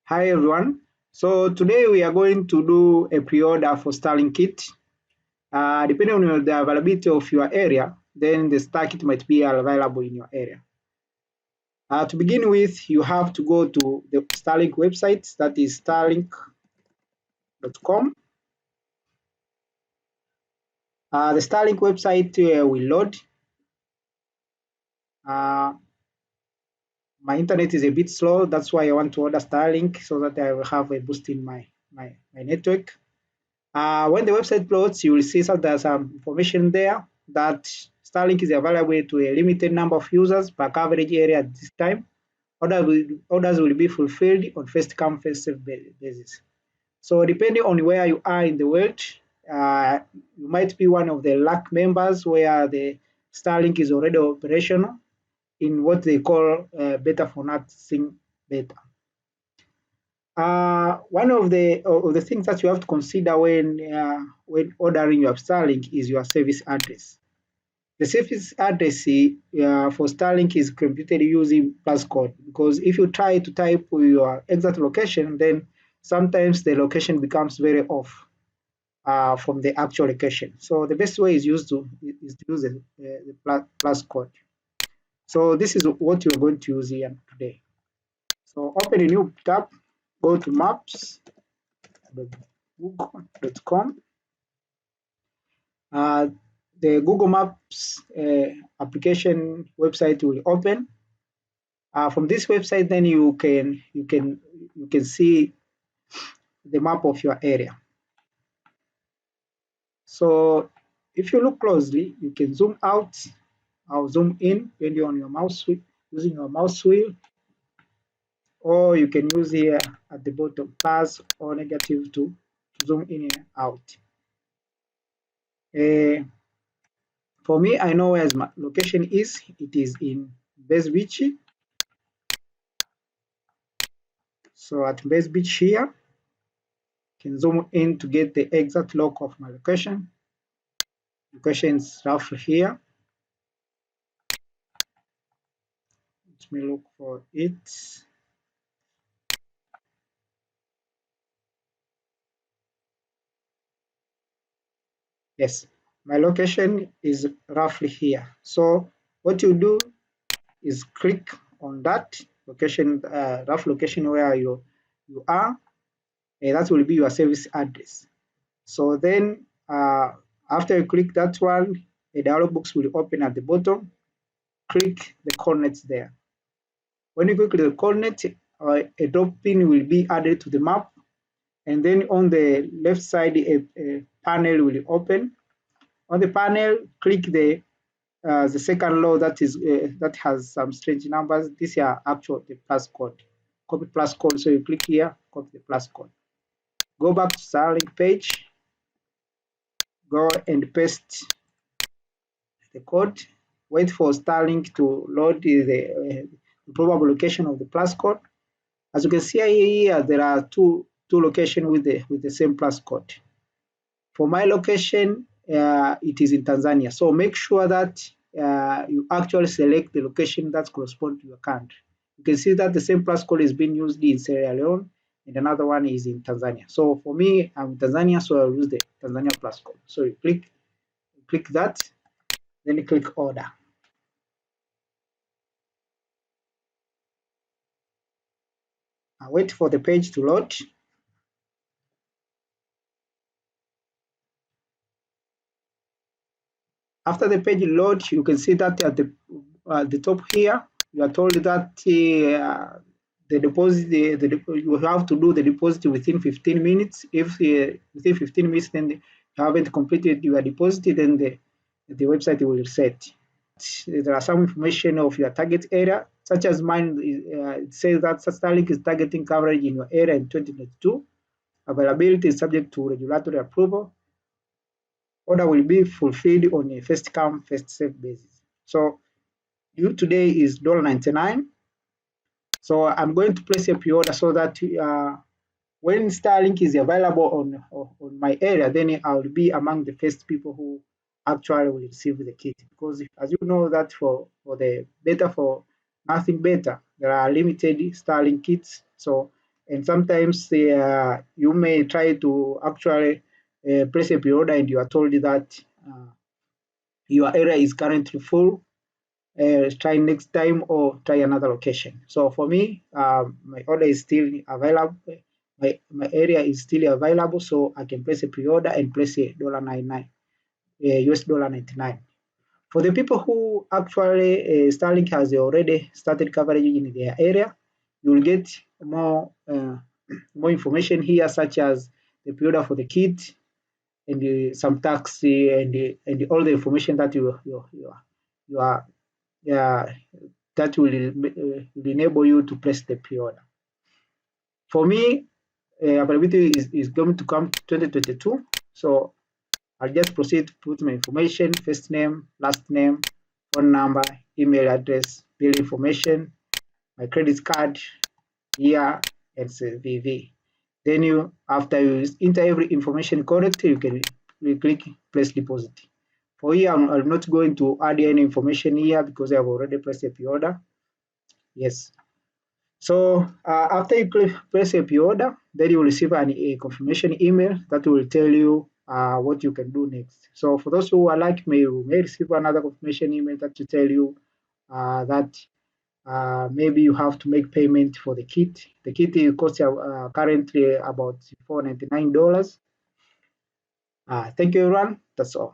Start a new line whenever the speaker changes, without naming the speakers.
Hi everyone. So today we are going to do a pre-order for Starlink kit. Depending on the availability of your area, then the Star kit might be available in your area. To begin with, you have to go to the Starlink website, that is starlink.com. The Starlink website will load. Uh, my internet is a bit slow, that's why I want to order Starlink so that I will have a boost in my network. When the website loads, you will see there's some information there that Starlink is available to a limited number of users per coverage area at this time. Orders will be fulfilled on first come, first served basis. So depending on where you are in the world, you might be one of the LAC members where the Starlink is already operational in what they call beta for nothing beta. One of the things that you have to consider when ordering your Starlink is your service address. The service address for Starlink is computed using plus code, because if you try to type your exact location, then sometimes the location becomes very off from the actual location. So the best way is to use the plus code. So this is what you're going to use here today. So open a new tab, go to maps google.com. Uh, the Google Maps application website will open. From this website, then you can see the map of your area. So if you look closely, you can zoom out or zoom in depending on your mouse wheel, using your mouse wheel, or you can use here at the bottom plus or negative to zoom in and out. For me, I know where my location is. It is in Base Beach. So at Base Beach here, you can zoom in to get the exact log of my location. Location is roughly here. Let me look for it. Yes, my location is roughly here. So what you do is click on that location, rough location where you are, and that will be your service address. So then after you click that one, a dialog box will open at the bottom. Click the coordinates there. When you click the coordinate, a drop pin will be added to the map, and then on the left side, a panel will open. On the panel, click the second row that has some strange numbers. These are actual the plus code. Copy plus code. So you click here, copy the plus code. Go back to Starlink page. Go and paste the code. Wait for Starlink to load the probable location of the plus code. As you can see here, there are two locations with the same plus code. For my location, it is in Tanzania. So make sure that you actually select the location that corresponds to your country. You can see that the same plus code is being used in Sierra Leone, and another one is in Tanzania. So for me, I'm in Tanzania, so I'll use the Tanzania plus code. So you click that, then you click order. I wait for the page to load. After the page loads, you can see that at the top here, you are told that the deposit, you have to do the deposit within 15 minutes. If within 15 minutes, then you haven't completed your deposit, then the website will reset. There are some information of your target area, such as mine. It says that Starlink is targeting coverage in your area in 2022. Availability is subject to regulatory approval. Order will be fulfilled on a first come, first served basis. So due today is $99. So I'm going to place a pre-order so that when Starlink is available on my area, then I will be among the first people who actually will receive the kit. Because as you know that for the beta for nothing beta, there are limited Starlink kits. So and sometimes you may try to actually place a pre-order and you are told that your area is currently full. Try next time or try another location. So for me, my order is still available. My area is still available, so I can place a pre-order and place a $99, US $99. For the people who actually Starlink has already started coverage in their area, you will get more information here, such as the pre-order for the kit and some tax and all the information that you are yeah, that will enable you to place the pre-order. For me, availability is going to come 2022. So I'll just proceed to put my information, first name, last name, phone number, email address, bill information, my credit card, year, and CVV. Then after you enter every information correctly, you click place deposit. For here, I'm not going to add any information here because I have already placed a pre-order. Yes. So after you place a pre-order, then you will receive a confirmation email that will tell you what you can do next. So for those who are like me, you may receive another confirmation email that will tell you that maybe you have to make payment for the kit. The kit costs currently about $499. Thank you, everyone. That's all.